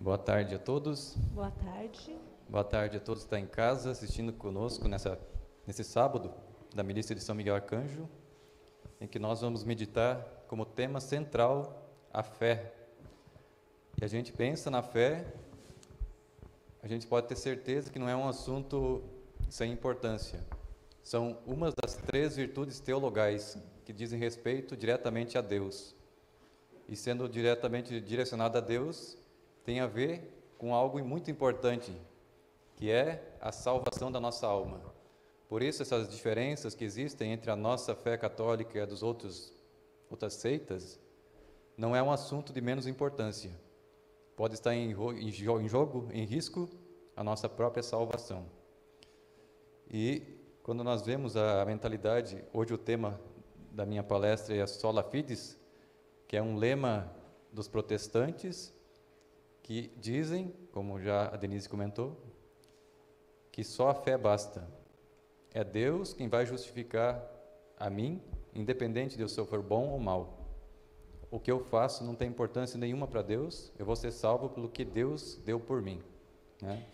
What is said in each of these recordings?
Boa tarde a todos. Boa tarde. Boa tarde a todos que estão em casa assistindo conosco nesse sábado da milícia de São Miguel Arcanjo, em que nós vamos meditar como tema central a fé. E a gente pensa na fé, a gente pode ter certeza que não é um assunto sem importância. São uma das 3 virtudes teologais que dizem respeito diretamente a Deus. E sendo diretamente direcionado a Deus, tem a ver com algo muito importante, que é a salvação da nossa alma. Por isso, essas diferenças que existem entre a nossa fé católica e a dos outras seitas, não é um assunto de menos importância. Pode estar em jogo, em risco, a nossa própria salvação. E quando nós vemos a mentalidade, hoje o tema da minha palestra é Sola Fides, que é um lema dos protestantes, que dizem, como já a Denise comentou, que só a fé basta. É Deus quem vai justificar a mim, independente de eu se eu for bom ou mal. O que eu faço não tem importância nenhuma para Deus, eu vou ser salvo pelo que Deus deu por mim, né?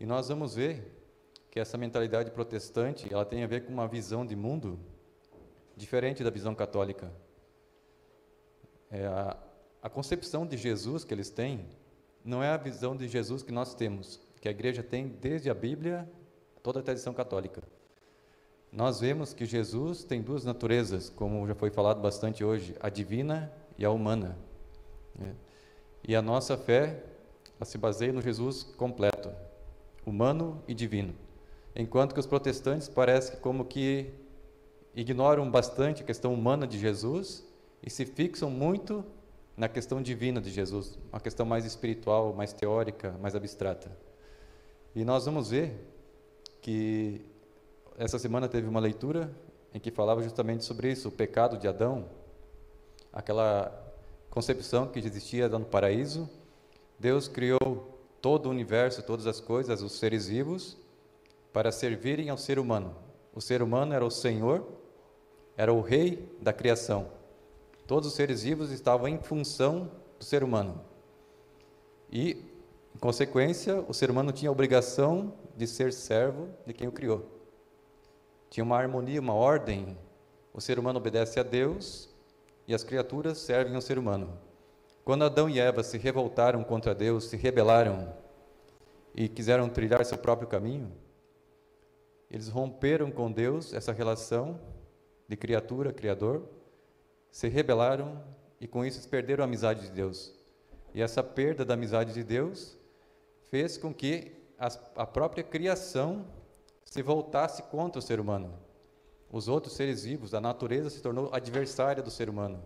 E nós vamos ver que essa mentalidade protestante, ela tem a ver com uma visão de mundo diferente da visão católica. A concepção de Jesus que eles têm não é a visão de Jesus que nós temos, que a igreja tem desde a Bíblia, toda a tradição católica. Nós vemos que Jesus tem 2 naturezas, como já foi falado bastante hoje, a divina e a humana. E a nossa fé, ela se baseia no Jesus completo, humano e divino. Enquanto que os protestantes parecem como que ignoram bastante a questão humana de Jesus e se fixam muito na questão divina de Jesus, uma questão mais espiritual, mais teórica, mais abstrata. E nós vamos ver que essa semana teve uma leitura em que falava justamente sobre isso, o pecado de Adão, aquela concepção que existia no paraíso. Deus criou todo o universo, todas as coisas, os seres vivos, para servirem ao ser humano. O ser humano era o Senhor, era o rei da criação. Todos os seres vivos estavam em função do ser humano. E, em consequência, o ser humano tinha a obrigação de ser servo de quem o criou. Tinha uma harmonia, uma ordem. O ser humano obedece a Deus e as criaturas servem ao ser humano. Quando Adão e Eva se revoltaram contra Deus, se rebelaram e quiseram trilhar seu próprio caminho, eles romperam com Deus essa relação de criatura-criador, se rebelaram e com isso eles perderam a amizade de Deus. E essa perda da amizade de Deus fez com que a própria criação se voltasse contra o ser humano. Os outros seres vivos, a natureza se tornou adversária do ser humano.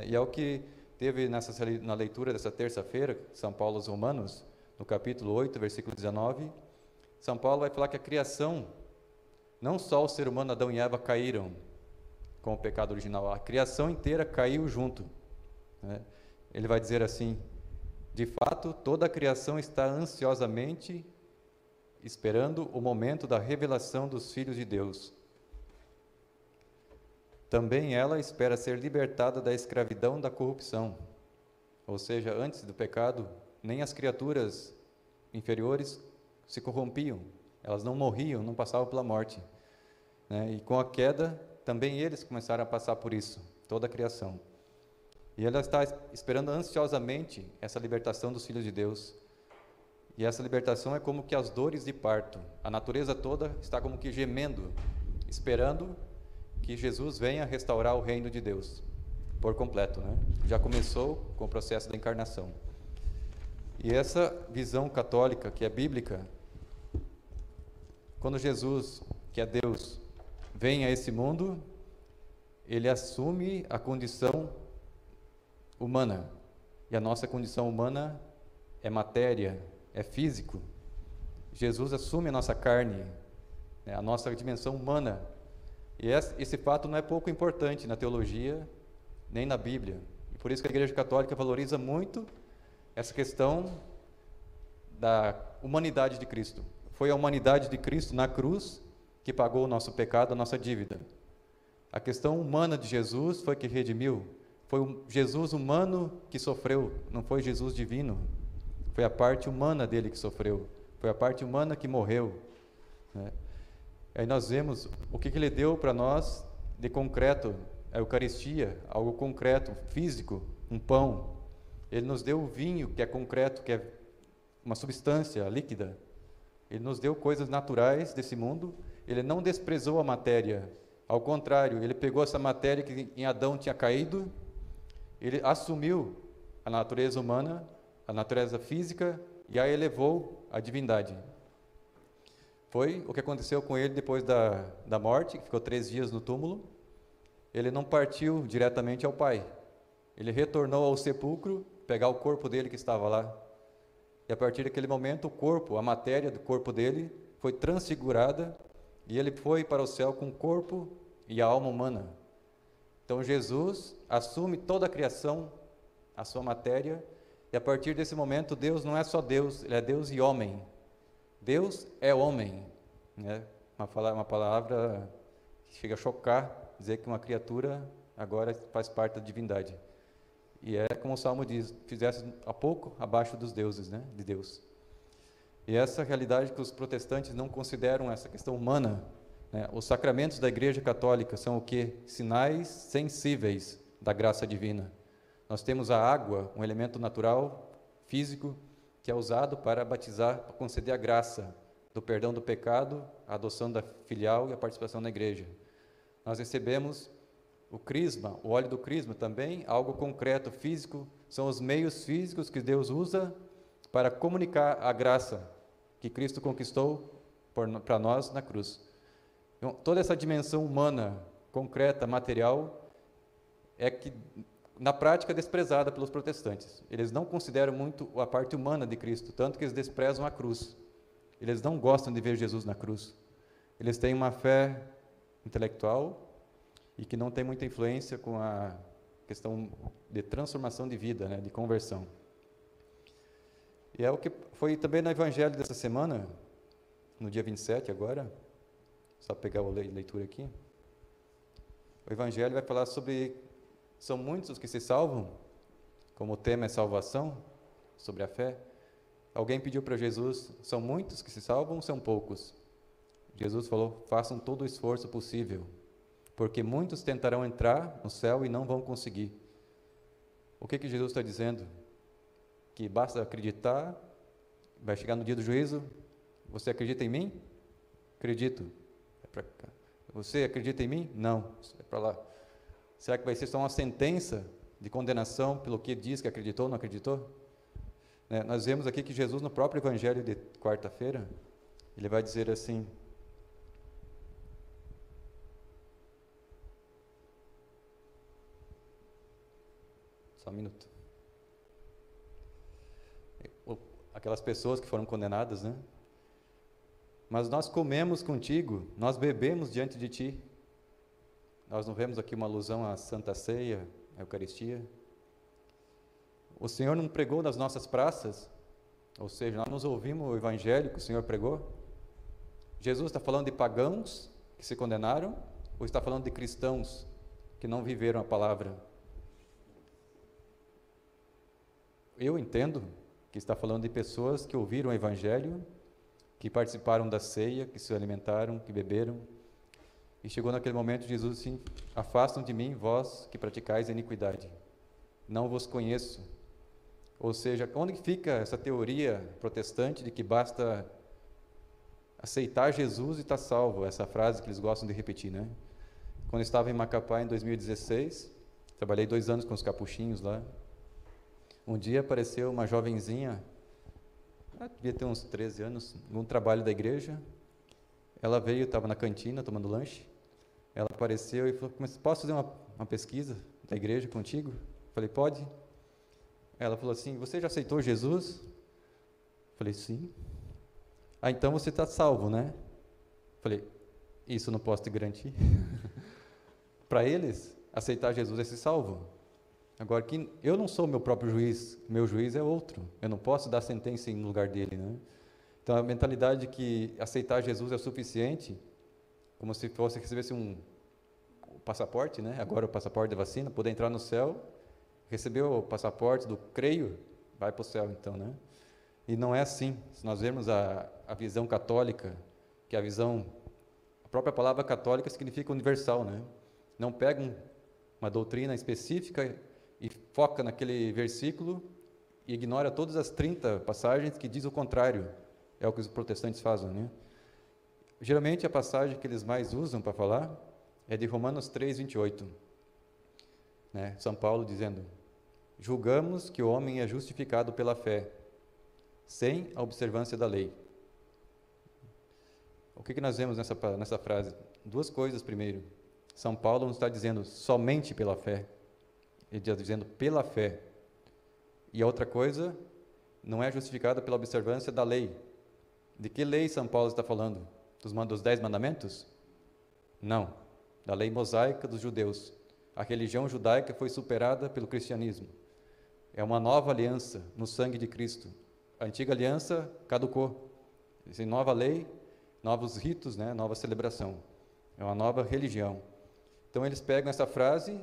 E é o que teve na leitura dessa terça-feira, São Paulo aos Romanos, no capítulo 8, versículo 19, São Paulo vai falar que a criação, não só o ser humano, Adão e Eva, caíram com o pecado original, a criação inteira caiu junto. Ele vai dizer assim: de fato, toda a criação está ansiosamente esperando o momento da revelação dos filhos de Deus. Também ela espera ser libertada da escravidão da corrupção. Ou seja, antes do pecado, nem as criaturas inferiores se corrompiam, elas não morriam, não passavam pela morte. E com a queda, também eles começaram a passar por isso, toda a criação. E ela está esperando ansiosamente essa libertação dos filhos de Deus. E essa libertação é como que as dores de parto. A natureza toda está como que gemendo, esperando que Jesus venha restaurar o reino de Deus por completo, Já começou com o processo da encarnação. E essa visão católica, que é bíblica, quando Jesus, que é Deus, vem a esse mundo, ele assume a condição humana. E a nossa condição humana é matéria, é físico. Jesus assume a nossa carne, a nossa dimensão humana. E esse fato não é pouco importante na teologia, nem na Bíblia. E por isso que a Igreja Católica valoriza muito essa questão da humanidade de Cristo. Foi a humanidade de Cristo na cruz que pagou o nosso pecado, a nossa dívida. A questão humana de Jesus foi que redimiu. Foi o Jesus humano que sofreu, não foi Jesus divino. Foi a parte humana dele que sofreu. Foi a parte humana que morreu, né? Aí nós vemos o que ele deu para nós de concreto, a Eucaristia, algo concreto, físico, um pão. Ele nos deu o vinho, que é concreto, que é uma substância líquida. Ele nos deu coisas naturais desse mundo. Ele não desprezou a matéria. Ao contrário, ele pegou essa matéria que em Adão tinha caído, ele assumiu a natureza humana, a natureza física, e a elevou à divindade. Foi o que aconteceu com ele depois da morte, que ficou 3 dias no túmulo. Ele não partiu diretamente ao Pai. Ele retornou ao sepulcro, pegar o corpo dele que estava lá. E a partir daquele momento, o corpo, a matéria do corpo dele, foi transfigurada, e ele foi para o céu com o corpo e a alma humana. Então Jesus assume toda a criação, a sua matéria, e a partir desse momento Deus não é só Deus, Ele é Deus e homem. Deus é homem, né? Uma palavra que chega a chocar, dizer que uma criatura agora faz parte da divindade. E é como o Salmo diz, fizesse há pouco abaixo dos deuses, né? De Deus. E essa realidade que os protestantes não consideram essa questão humana, né? Os sacramentos da Igreja Católica são o quê? Sinais sensíveis da graça divina. Nós temos a água, um elemento natural, físico, que é usado para batizar, para conceder a graça do perdão do pecado, a adoção da filial e a participação na igreja. Nós recebemos o crisma, o óleo do crisma também, algo concreto, físico, são os meios físicos que Deus usa para comunicar a graça que Cristo conquistou para nós na cruz. Então, toda essa dimensão humana, concreta, material, é que na prática é desprezada pelos protestantes. Eles não consideram muito a parte humana de Cristo, tanto que eles desprezam a cruz. Eles não gostam de ver Jesus na cruz. Eles têm uma fé intelectual e que não tem muita influência com a questão de transformação de vida, né, de conversão. E é o que foi também no Evangelho dessa semana, no dia 27 agora, só pegar a leitura aqui. O Evangelho vai falar sobre, são muitos os que se salvam, como o tema é salvação, sobre a fé. Alguém pediu para Jesus, são muitos que se salvam ou são poucos? Jesus falou, façam todo o esforço possível, porque muitos tentarão entrar no céu e não vão conseguir. O que Jesus está dizendo? Que basta acreditar, vai chegar no dia do juízo, você acredita em mim? Acredito. É para cá. Você acredita em mim? Não, é para lá. Será que vai ser só uma sentença de condenação pelo que diz que acreditou ou não acreditou? Nós vemos aqui que Jesus, no próprio Evangelho de quarta-feira, ele vai dizer assim, só um minuto. Aquelas pessoas que foram condenadas, né? Mas nós comemos contigo, nós bebemos diante de ti. Nós não vemos aqui uma alusão à Santa Ceia, à Eucaristia. O Senhor não pregou nas nossas praças, ou seja, nós não ouvimos o Evangelho que o Senhor pregou. Jesus está falando de pagãos que se condenaram, ou está falando de cristãos que não viveram a palavra? Eu entendo que está falando de pessoas que ouviram o Evangelho, que participaram da ceia, que se alimentaram, que beberam. E chegou naquele momento, Jesus assim, afastam de mim, vós que praticais a iniquidade. Não vos conheço. Ou seja, onde fica essa teoria protestante de que basta aceitar Jesus e estar salvo? Essa frase que eles gostam de repetir, né? Quando eu estava em Macapá, em 2016, trabalhei 2 anos com os capuchinhos lá. Um dia apareceu uma jovenzinha, devia ter uns 13 anos, num trabalho da igreja. Ela veio, estava na cantina tomando lanche. Ela apareceu e falou, posso fazer uma pesquisa da igreja contigo? Falei, pode. Ela falou assim, você já aceitou Jesus? Falei, sim. Ah, então você está salvo, né? Falei, isso não posso te garantir. Para eles, aceitar Jesus é ser salvo. Agora, eu não sou meu próprio juiz, meu juiz é outro. Eu não posso dar sentença no lugar dele, né? Então, a mentalidade de que aceitar Jesus é o suficiente, como se fosse recebesse um passaporte, né? Agora o passaporte da vacina, poder entrar no céu, recebeu o passaporte do creio, vai para o céu então, né? E não é assim. Se nós vermos a visão católica, que é a própria palavra católica significa universal, né? Não pega uma doutrina específica e foca naquele versículo e ignora todas as 30 passagens que diz o contrário. É o que os protestantes fazem, né? Geralmente a passagem que eles mais usam para falar é de Romanos 3:28, né? São Paulo dizendo: julgamos que o homem é justificado pela fé, sem a observância da lei. O que nós vemos nessa frase? Duas coisas. Primeiro, São Paulo não está dizendo somente pela fé, ele está dizendo pela fé. E a outra coisa, não é justificada pela observância da lei. De que lei São Paulo está falando? Dos 10 mandamentos? Não, da lei mosaica dos judeus. A religião judaica foi superada pelo cristianismo. É uma nova aliança no sangue de Cristo. A antiga aliança caducou. Tem nova lei, novos ritos, né? Nova celebração. É uma nova religião. Então eles pegam essa frase,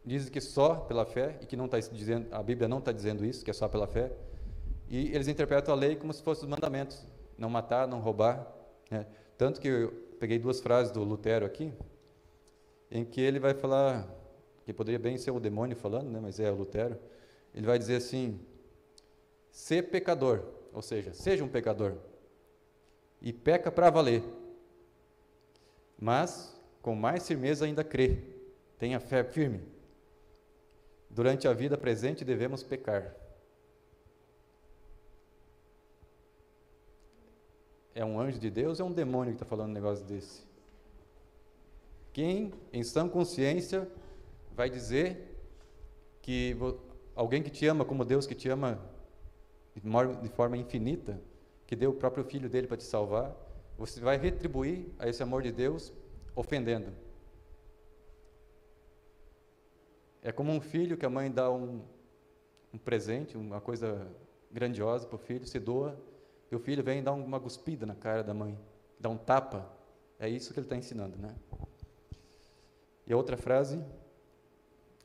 dizem que só pela fé, e que não está dizendo, a Bíblia não está dizendo isso, que é só pela fé, e eles interpretam a lei como se fossem os mandamentos: não matar, não roubar, né? Tanto que eu peguei duas frases do Lutero aqui, em que ele vai falar, que poderia bem ser o demônio falando, né? Mas é o Lutero. Ele vai dizer assim: ser pecador, ou seja, seja um pecador, e peca para valer, mas com mais firmeza ainda crê, tenha fé firme. Durante a vida presente devemos pecar. É um anjo de Deus ou é um demônio que está falando um negócio desse? Quem, em sã consciência, vai dizer que alguém que te ama como Deus que te ama de forma infinita, que deu o próprio Filho dele para te salvar, você vai retribuir a esse amor de Deus ofendendo? É como um filho que a mãe dá um presente, uma coisa grandiosa para o filho, se doa, e o filho vem e dá uma cuspida na cara da mãe, dá um tapa. É isso que ele está ensinando, né? E a outra frase: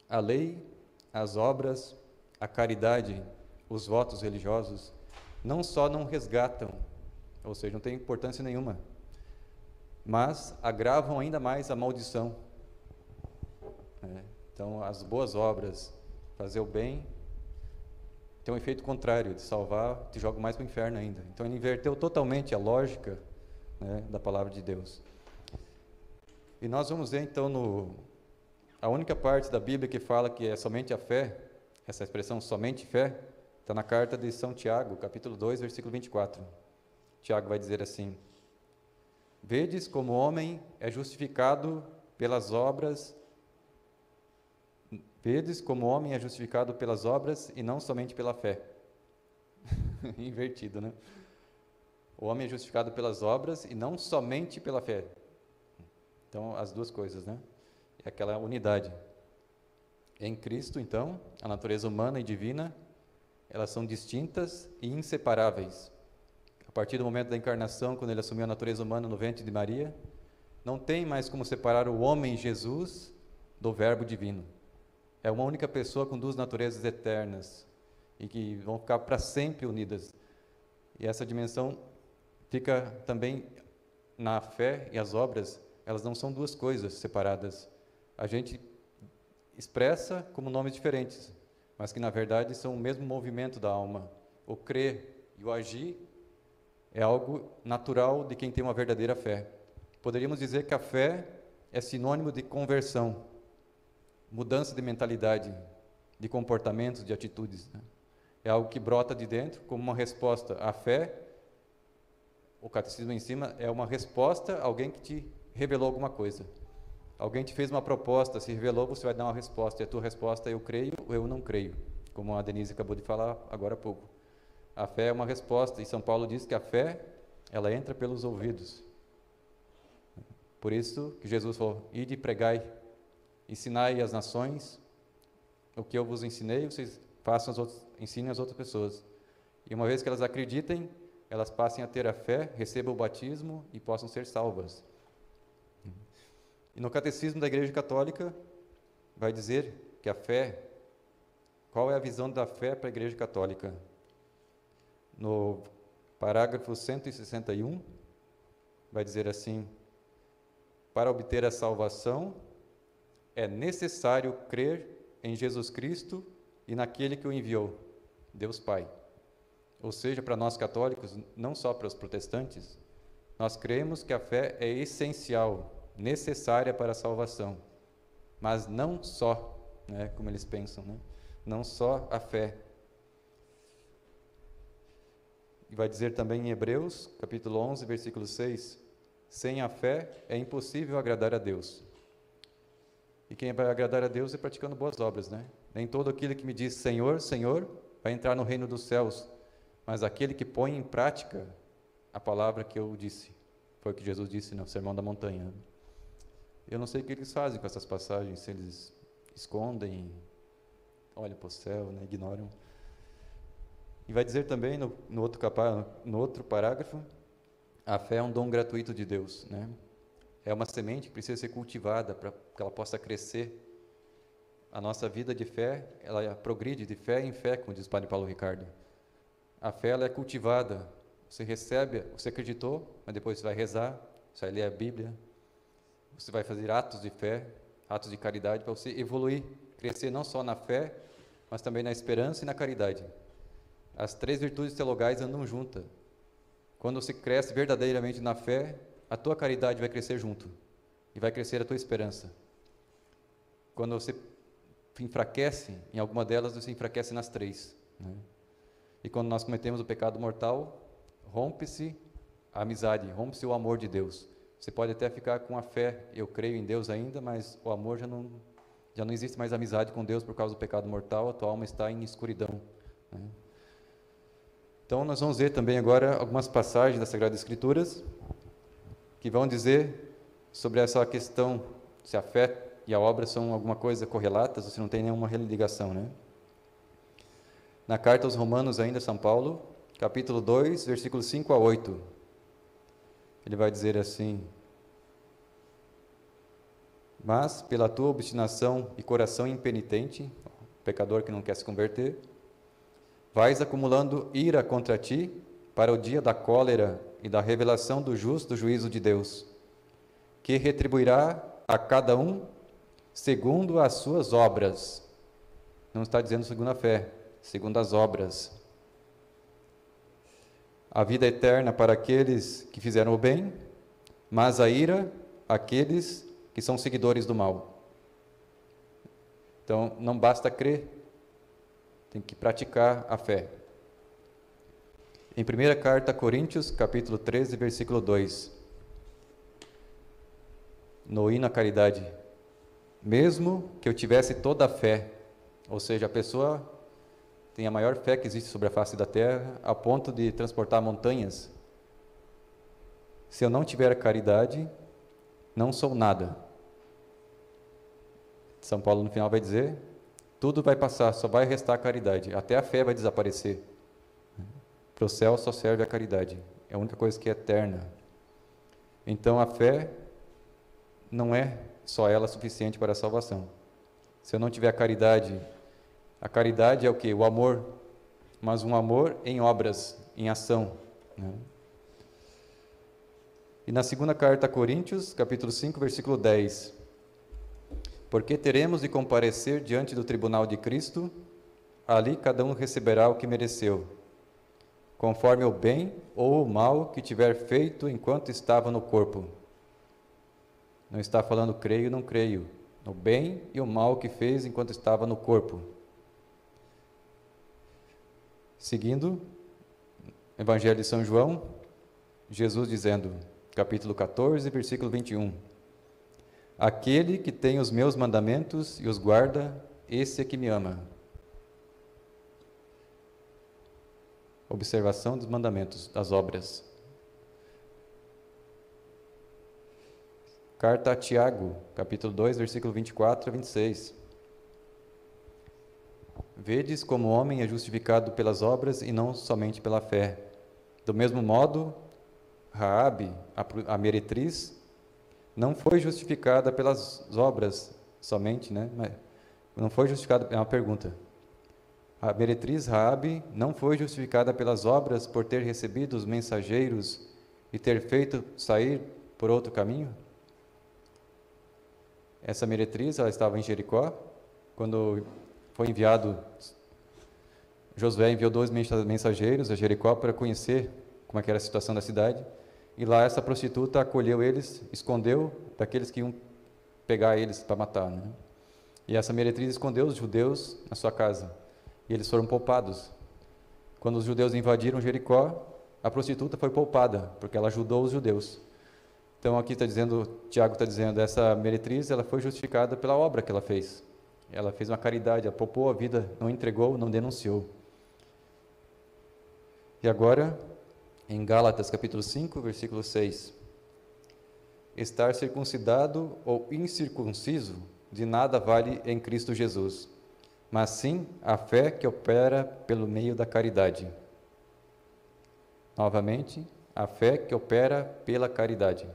a lei, as obras, a caridade, os votos religiosos, não só não resgatam, ou seja, não tem importância nenhuma, mas agravam ainda mais a maldição, né? Então, as boas obras, fazer o bem, tem um efeito contrário, de salvar, te joga mais para o inferno ainda. Então, ele inverteu totalmente a lógica, né, da palavra de Deus. E nós vamos ver, então, a única parte da Bíblia que fala que é somente a fé, essa expressão somente fé, está na carta de São Tiago, capítulo 2, versículo 24. Tiago vai dizer assim: vedes como o homem é justificado pelas obras. Vedes como o homem é justificado pelas obras e não somente pela fé. Invertido, né? O homem é justificado pelas obras e não somente pela fé. Então, as duas coisas, né? É aquela unidade. Em Cristo, então, a natureza humana e divina, elas são distintas e inseparáveis. A partir do momento da encarnação, quando ele assumiu a natureza humana no ventre de Maria, não tem mais como separar o homem Jesus do Verbo divino. É uma única pessoa com duas naturezas eternas e que vão ficar para sempre unidas. E essa dimensão fica também na fé, e as obras, elas não são duas coisas separadas. A gente expressa como nomes diferentes, mas que na verdade são o mesmo movimento da alma. O crer e o agir é algo natural de quem tem uma verdadeira fé. Poderíamos dizer que a fé é sinônimo de conversão, mudança de mentalidade, de comportamentos, de atitudes, né? É algo que brota de dentro como uma resposta à fé. O catecismo em cima é uma resposta a alguém que te revelou alguma coisa. Alguém te fez uma proposta, se revelou, você vai dar uma resposta, e a tua resposta é eu creio ou eu não creio, como a Denise acabou de falar agora há pouco. A fé é uma resposta, e São Paulo diz que a fé, ela entra pelos ouvidos. Por isso que Jesus falou: ide e pregai, ensinai às nações o que eu vos ensinei, vocês façam ensinem às outras pessoas. E uma vez que elas acreditem, elas passem a ter a fé, recebam o batismo e possam ser salvas. E no Catecismo da Igreja Católica vai dizer que a fé, qual é a visão da fé para a Igreja Católica? no parágrafo 161, vai dizer assim: para obter a salvação, é necessário crer em Jesus Cristo e naquele que o enviou, Deus Pai. Ou seja, para nós católicos, não só para os protestantes, nós cremos que a fé é essencial, necessária para a salvação, mas não só, né, como eles pensam, né? Não só a fé. E vai dizer também em Hebreus, capítulo 11, versículo 6, sem a fé é impossível agradar a Deus. E quem vai agradar a Deus é praticando boas obras, né? Nem todo aquele que me diz Senhor, Senhor, vai entrar no reino dos céus, mas aquele que põe em prática a palavra que eu disse. Foi o que Jesus disse no Sermão da Montanha. Eu não sei o que eles fazem com essas passagens, se eles escondem, olham para o céu, né, ignoram. E vai dizer também no outro parágrafo, a fé é um dom gratuito de Deus, né? É uma semente que precisa ser cultivada para que ela possa crescer. A nossa vida de fé, ela progride de fé em fé, como diz o Padre Paulo Ricardo. A fé, ela é cultivada. Você recebe, você acreditou, mas depois você vai rezar, você vai ler a Bíblia, você vai fazer atos de fé, atos de caridade, para você evoluir, crescer não só na fé, mas também na esperança e na caridade. As três virtudes teologais andam juntas. Quando você cresce verdadeiramente na fé, a tua caridade vai crescer junto, e vai crescer a tua esperança. Quando você enfraquece em alguma delas, você enfraquece nas três, né? E quando nós cometemos o pecado mortal, rompe-se a amizade, rompe-se o amor de Deus. Você pode até ficar com a fé, eu creio em Deus ainda, mas o amor já não existe mais amizade com Deus por causa do pecado mortal, a tua alma está em escuridão, né? Então nós vamos ver também agora algumas passagens das Sagradas Escrituras que vão dizer sobre essa questão, se a fé e a obra são alguma coisa correlatas, ou se não tem nenhuma ligação, né? Na carta aos Romanos ainda, São Paulo, capítulo 2, versículos 5 a 8, ele vai dizer assim: mas pela tua obstinação e coração impenitente, pecador que não quer se converter, vais acumulando ira contra ti para o dia da cólera e da revelação do justo juízo de Deus, que retribuirá a cada um segundo as suas obras. Não está dizendo segundo a fé, segundo as obras. A vida eterna para aqueles que fizeram o bem, mas a ira àqueles que são seguidores do mal. Então, não basta crer, tem que praticar a fé. Em 1ª carta a Coríntios, capítulo 13, versículo 2, no hino à caridade: mesmo que eu tivesse toda a fé, ou seja, a pessoa tem a maior fé que existe sobre a face da terra, a ponto de transportar montanhas, se eu não tiver a caridade, não sou nada. São Paulo no final vai dizer: tudo vai passar, só vai restar a caridade, até a fé vai desaparecer. Para o céu só serve a caridade, é a única coisa que é eterna. Então a fé não é só ela suficiente para a salvação. Se eu não tiver a caridade é o quê? O amor, mas um amor em obras, em ação, né? E na 2ª carta a Coríntios, capítulo 5, versículo 10, porque teremos de comparecer diante do tribunal de Cristo, ali cada um receberá o que mereceu, conforme o bem ou o mal que tiver feito enquanto estava no corpo. Não está falando creio, não creio, o bem e o mal que fez enquanto estava no corpo. Seguindo, Evangelho de São João, Jesus dizendo, capítulo 14, versículo 21, aquele que tem os meus mandamentos e os guarda, esse é que me ama. Observação dos mandamentos, das obras. Carta a Tiago, capítulo 2, versículo 24 a 26. Vedes como o homem é justificado pelas obras e não somente pela fé. Do mesmo modo, Raabe, a meretriz, não foi justificada pelas obras somente, né? Mas não foi justificada, é uma pergunta. A meretriz Raabe não foi justificada pelas obras por ter recebido os mensageiros e ter feito sair por outro caminho? Essa meretriz, ela estava em Jericó, quando foi enviado, Josué enviou 2 mensageiros a Jericó para conhecer como é que era a situação da cidade, e lá essa prostituta acolheu eles, escondeu daqueles que iam pegar eles para matar, né? E essa meretriz escondeu os judeus na sua casa, e eles foram poupados. Quando os judeus invadiram Jericó, a prostituta foi poupada, porque ela ajudou os judeus. Então aqui está dizendo, Tiago está dizendo, essa meretriz, ela foi justificada pela obra que ela fez. Ela fez uma caridade, ela poupou a vida, não entregou, não denunciou. E agora, em Gálatas capítulo 5, versículo 6. Estar circuncidado ou incircunciso de nada vale em Cristo Jesus, mas sim a fé que opera pelo meio da caridade. Novamente, a fé que opera pela caridade.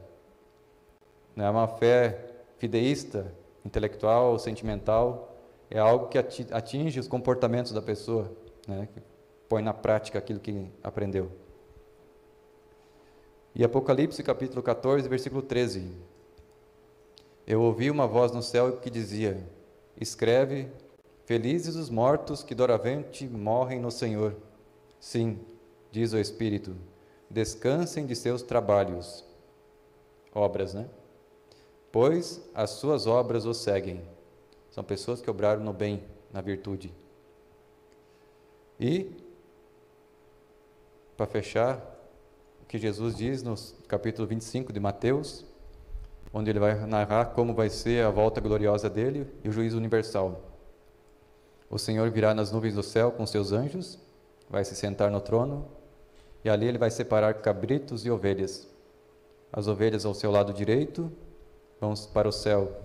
Não é uma fé fideísta, intelectual, sentimental, é algo que atinge os comportamentos da pessoa, né? Que põe na prática aquilo que aprendeu. E Apocalipse capítulo 14, versículo 13. Eu ouvi uma voz no céu que dizia: escreve, felizes os mortos que doravante morrem no Senhor. Sim, diz o Espírito, descansem de seus trabalhos. Obras, né? Pois as suas obras os seguem. São pessoas que obraram no bem, na virtude. E, para fechar, o que Jesus diz no capítulo 25 de Mateus, onde ele vai narrar como vai ser a volta gloriosa dele e o juízo universal. O Senhor virá nas nuvens do céu com seus anjos, vai se sentar no trono, e ali ele vai separar cabritos e ovelhas. As ovelhas ao seu lado direito vão para o céu,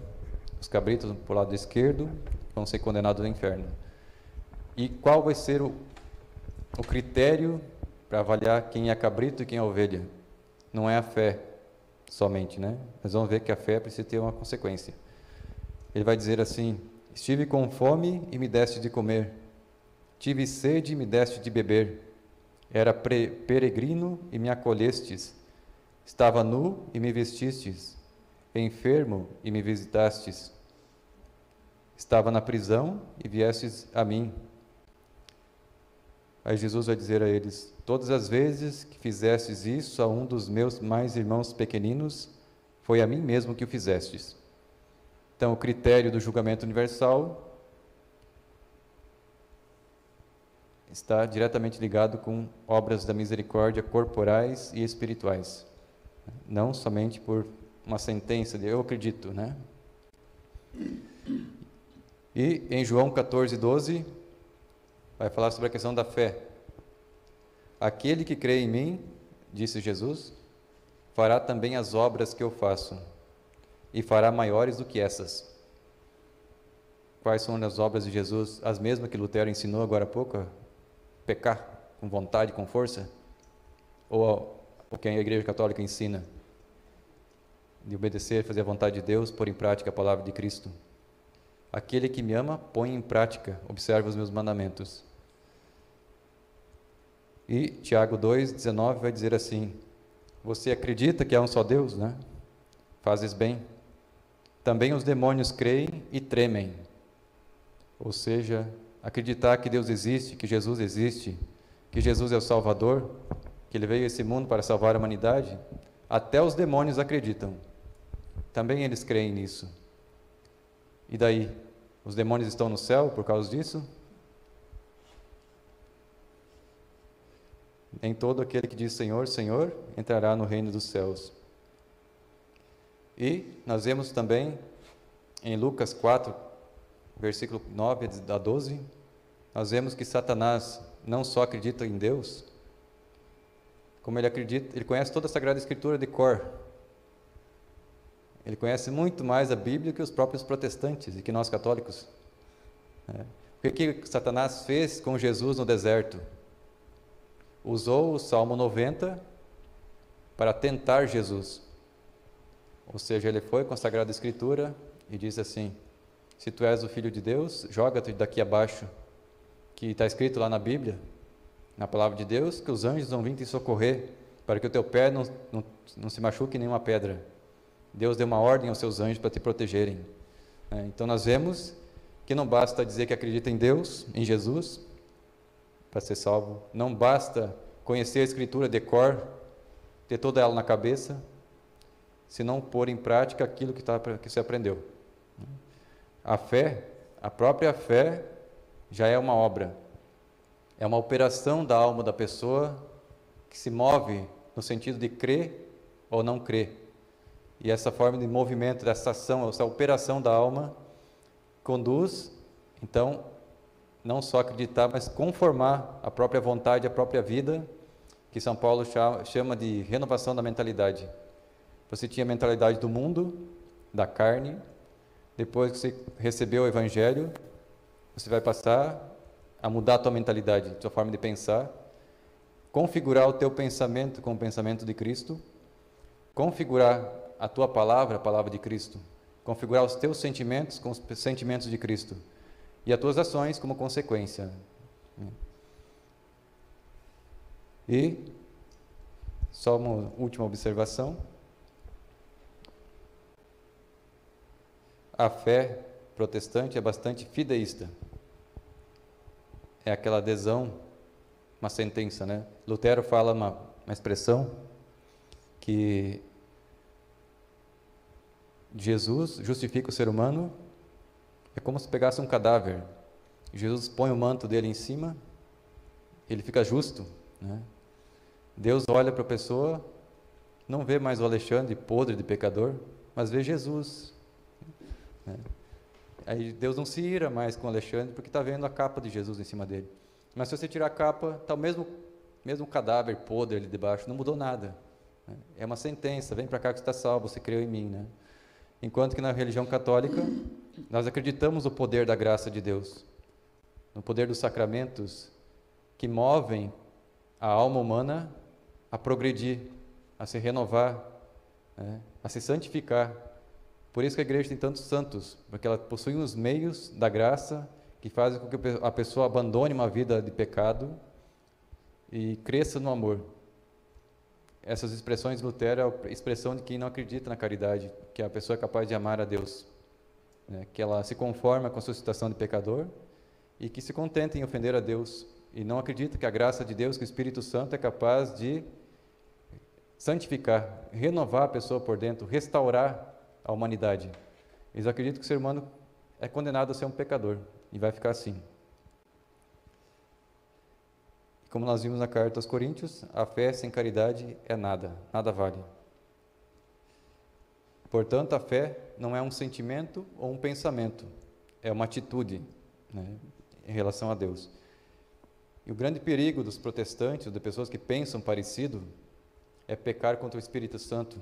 os cabritos para o lado esquerdo vão ser condenados ao inferno. E qual vai ser o critério para avaliar quem é cabrito e quem é ovelha? Não é a fé somente, né? Nós vamos ver que a fé precisa ter uma consequência. Ele vai dizer assim: estive com fome e me deste de comer, tive sede e me deste de beber, era peregrino e me acolhestes, estava nu e me vestistes, enfermo e me visitastes, estava na prisão e viestes a mim. Aí Jesus vai dizer a eles: todas as vezes que fizestes isso a um dos meus mais irmãos pequeninos, foi a mim mesmo que o fizestes. Então, o critério do julgamento universal está diretamente ligado com obras da misericórdia corporais e espirituais, não somente por uma sentença de eu acredito, né? E em João 14, 12, vai falar sobre a questão da fé. Aquele que crê em mim, disse Jesus, fará também as obras que eu faço, e fará maiores do que essas. Quais são as obras de Jesus? As mesmas que Lutero ensinou agora há pouco? Pecar com vontade, com força? Ou o que a Igreja Católica ensina? De obedecer, fazer a vontade de Deus, pôr em prática a palavra de Cristo. Aquele que me ama, põe em prática, observa os meus mandamentos. E Tiago 2,19 vai dizer assim: você acredita que há um só Deus, né? Fazes bem. Também os demônios creem e tremem. Ou seja, acreditar que Deus existe, que Jesus existe, que Jesus é o Salvador, que Ele veio a esse mundo para salvar a humanidade, até os demônios acreditam. Também eles creem nisso. E daí? Os demônios estão no céu por causa disso? Nem todo aquele que diz Senhor, Senhor, entrará no reino dos céus. E nós vemos também em Lucas 4, versículo 9 a 12, nós vemos que Satanás não só acredita em Deus, como ele acredita, ele conhece toda a Sagrada Escritura de cor. Ele conhece muito mais a Bíblia que os próprios protestantes e que nós católicos. O que Satanás fez com Jesus no deserto? Usou o Salmo 90 para tentar Jesus. Ou seja, ele foi com a Sagrada Escritura e disse assim: se tu és o Filho de Deus, joga-te daqui abaixo, que está escrito lá na Bíblia, na palavra de Deus, que os anjos vão vir te socorrer, para que o teu pé não se machuque em nenhuma pedra. Deus deu uma ordem aos seus anjos para te protegerem. Então nós vemos que não basta dizer que acredita em Deus, em Jesus, para ser salvo. Não basta conhecer a Escritura de cor, ter toda ela na cabeça, se não pôr em prática aquilo que você aprendeu. A fé, a própria fé, já é uma obra. É uma operação da alma da pessoa que se move no sentido de crer ou não crer. E essa forma de movimento, dessa ação, essa operação da alma, conduz, então, não só acreditar, mas conformar a própria vontade, a própria vida, que São Paulo chama de renovação da mentalidade. Você tinha a mentalidade do mundo, da carne, depois que você recebeu o Evangelho, você vai passar a mudar a tua mentalidade, a tua forma de pensar, configurar o teu pensamento com o pensamento de Cristo, configurar a tua palavra, a palavra de Cristo, configurar os teus sentimentos com os sentimentos de Cristo e as tuas ações como consequência. E só uma última observação. A fé protestante é bastante fideísta. É aquela adesão, uma sentença, né? Lutero fala uma expressão que Jesus justifica o ser humano, é como se pegasse um cadáver. Jesus põe o manto dele em cima, ele fica justo, né? Deus olha para a pessoa, não vê mais o Alexandre podre de pecador, mas vê Jesus. Aí Deus não se ira mais com Alexandre, porque está vendo a capa de Jesus em cima dele. Mas se você tirar a capa, está o mesmo cadáver podre ali debaixo, não mudou nada. É uma sentença, vem para cá que você está salvo, você creu em mim, né? Enquanto que na religião católica, nós acreditamos no poder da graça de Deus, no poder dos sacramentos, que movem a alma humana a progredir, a se renovar, né? A se santificar. Por isso que a igreja tem tantos santos, porque ela possui os meios da graça que fazem com que a pessoa abandone uma vida de pecado e cresça no amor. Essas expressões de Lutero é a expressão de quem não acredita na caridade, que a pessoa é capaz de amar a Deus, né? Que ela se conforma com a sua situação de pecador e que se contenta em ofender a Deus e não acredita que a graça de Deus, que o Espírito Santo é capaz de santificar, renovar a pessoa por dentro, restaurar a humanidade. Eles acreditam que o ser humano é condenado a ser um pecador e vai ficar assim. Como nós vimos na carta aos Coríntios, a fé sem caridade é nada, nada vale. Portanto, a fé não é um sentimento ou um pensamento, é uma atitude, né, em relação a Deus. E o grande perigo dos protestantes, de pessoas que pensam parecido, é pecar contra o Espírito Santo,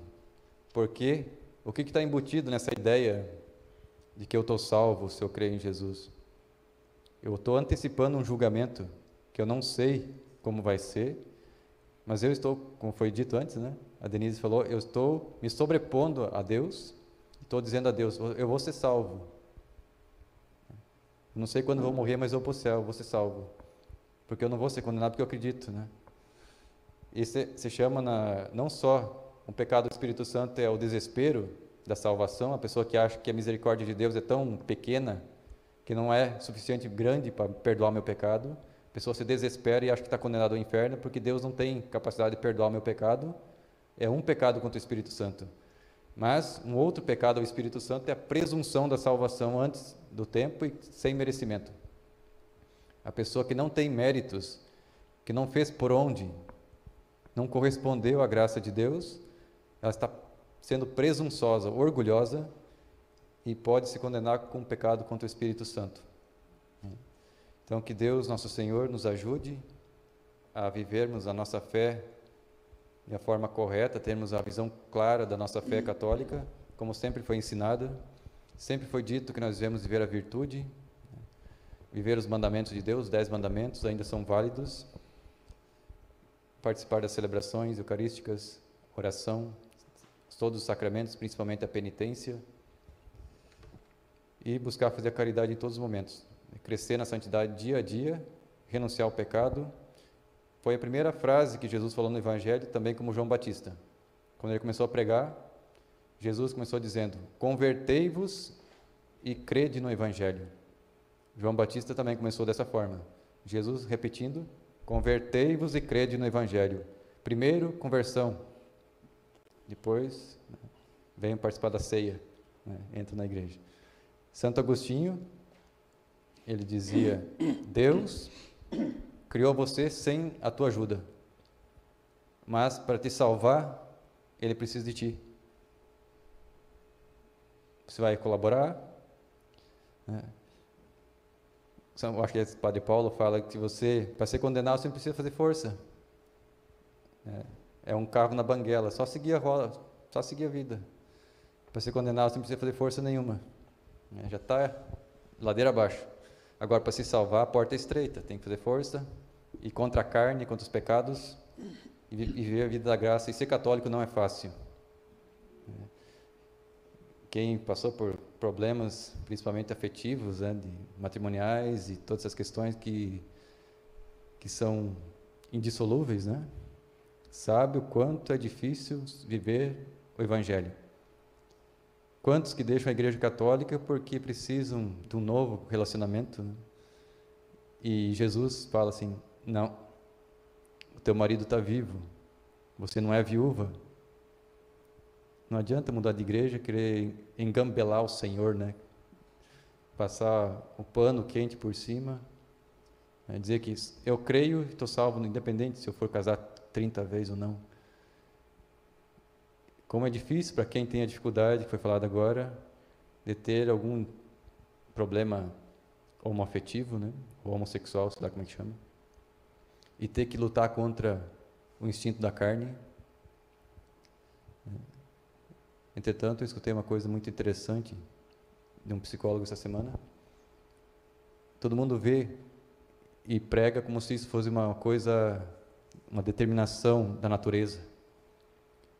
porque o que está embutido nessa ideia de que eu estou salvo se eu creio em Jesus? Eu estou antecipando um julgamento que eu não sei como vai ser, mas eu estou, como foi dito antes, né? A Denise falou, eu estou me sobrepondo a Deus, estou dizendo a Deus, eu vou ser salvo. Não sei quando vou morrer, mas eu vou para o céu, vou ser salvo. Porque eu não vou ser condenado, porque eu acredito, né? Isso se chama, não só um pecado do Espírito Santo, é o desespero da salvação, a pessoa que acha que a misericórdia de Deus é tão pequena, que não é suficiente grande para perdoar o meu pecado. A pessoa se desespera e acha que está condenado ao inferno, porque Deus não tem capacidade de perdoar o meu pecado. É um pecado contra o Espírito Santo. Mas um outro pecado ao Espírito Santo é a presunção da salvação antes do tempo e sem merecimento. A pessoa que não tem méritos, que não fez por onde, não correspondeu à graça de Deus, ela está sendo presunçosa, orgulhosa, e pode se condenar com um pecado contra o Espírito Santo. Então, que Deus, nosso Senhor, nos ajude a vivermos a nossa fé de forma correta, termos a visão clara da nossa fé católica, como sempre foi ensinada. Sempre foi dito que nós devemos viver a virtude, viver os mandamentos de Deus, os 10 mandamentos ainda são válidos, participar das celebrações eucarísticas, oração, todos os sacramentos, principalmente a penitência, e buscar fazer a caridade em todos os momentos, crescer na santidade dia a dia renunciar ao pecado. Foi a primeira frase que Jesus falou no Evangelho, também como João Batista. Quando ele começou a pregar, Jesus começou dizendo: convertei-vos e crede no Evangelho. João Batista também começou dessa forma. Jesus repetindo: convertei-vos e crede no Evangelho. Primeiro, conversão. Depois, venham participar da ceia, entra na igreja. Santo Agostinho, ele dizia: Deus criou você sem a tua ajuda, mas para te salvar, Ele precisa de ti. Você vai colaborar? Eu acho que o Padre Paulo fala que você, para ser condenado, você não precisa fazer força. É um carro na banguela, só seguir a roda, só seguir a vida. Para ser condenado, você não precisa fazer força nenhuma. Já está ladeira abaixo. Agora, para se salvar, a porta é estreita, tem que fazer força, ir contra a carne, contra os pecados, e viver a vida da graça. E ser católico não é fácil. Quem passou por problemas, principalmente afetivos, de matrimoniais e todas essas questões que são indissolúveis, sabe o quanto é difícil viver o Evangelho. Quantos que deixam a Igreja Católica porque precisam de um novo relacionamento, E Jesus fala assim: não, o teu marido está vivo, você não é viúva. Não adianta mudar de igreja, querer engambelar o Senhor, Passar o pano quente por cima, dizer que eu creio e estou salvo, independente se eu for casar 30 vezes ou não. Como é difícil para quem tem a dificuldade, que foi falado agora, de ter algum problema homoafetivo, ou homossexual, sei lá como é que chama, e ter que lutar contra o instinto da carne. Entretanto, eu escutei uma coisa muito interessante de um psicólogo essa semana. Todo mundo vê e prega como se isso fosse uma coisa, uma determinação da natureza.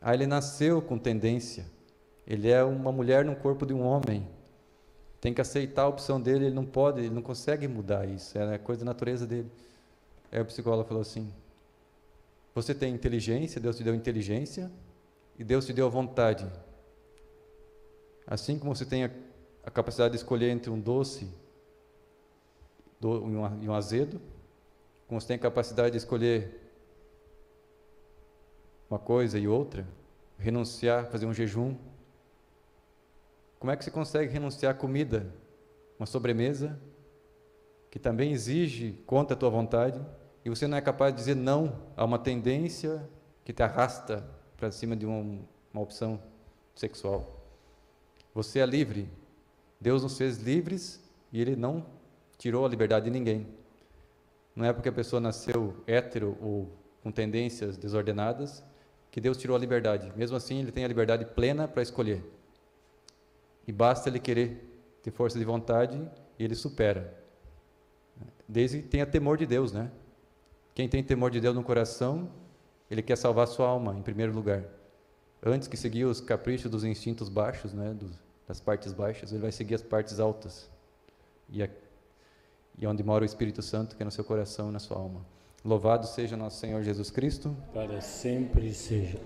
Ele nasceu com tendência, ele é uma mulher no corpo de um homem, tem que aceitar a opção dele, ele não pode, ele não consegue mudar isso, é coisa da natureza dele. Aí o psicólogo falou assim: você tem inteligência, Deus te deu inteligência, e Deus te deu a vontade. Assim como você tem a capacidade de escolher entre um doce e um azedo, como você tem a capacidade de escolher uma coisa e outra, renunciar, fazer um jejum. Como é que você consegue renunciar à comida, uma sobremesa, que também exige contra a tua vontade, e você não é capaz de dizer não a uma tendência que te arrasta para cima de uma opção sexual? Você é livre. Deus nos fez livres e Ele não tirou a liberdade de ninguém. Não é porque a pessoa nasceu hétero ou com tendências desordenadas que Deus tirou a liberdade. Mesmo assim, Ele tem a liberdade plena para escolher. E basta Ele querer ter força de vontade e Ele supera. Desde que tenha temor de Deus, Quem tem temor de Deus no coração, ele quer salvar a sua alma, em primeiro lugar. Antes que seguir os caprichos dos instintos baixos, das partes baixas, ele vai seguir as partes altas. E onde mora o Espírito Santo, que é no seu coração e na sua alma. Louvado seja nosso Senhor Jesus Cristo. Para sempre seja.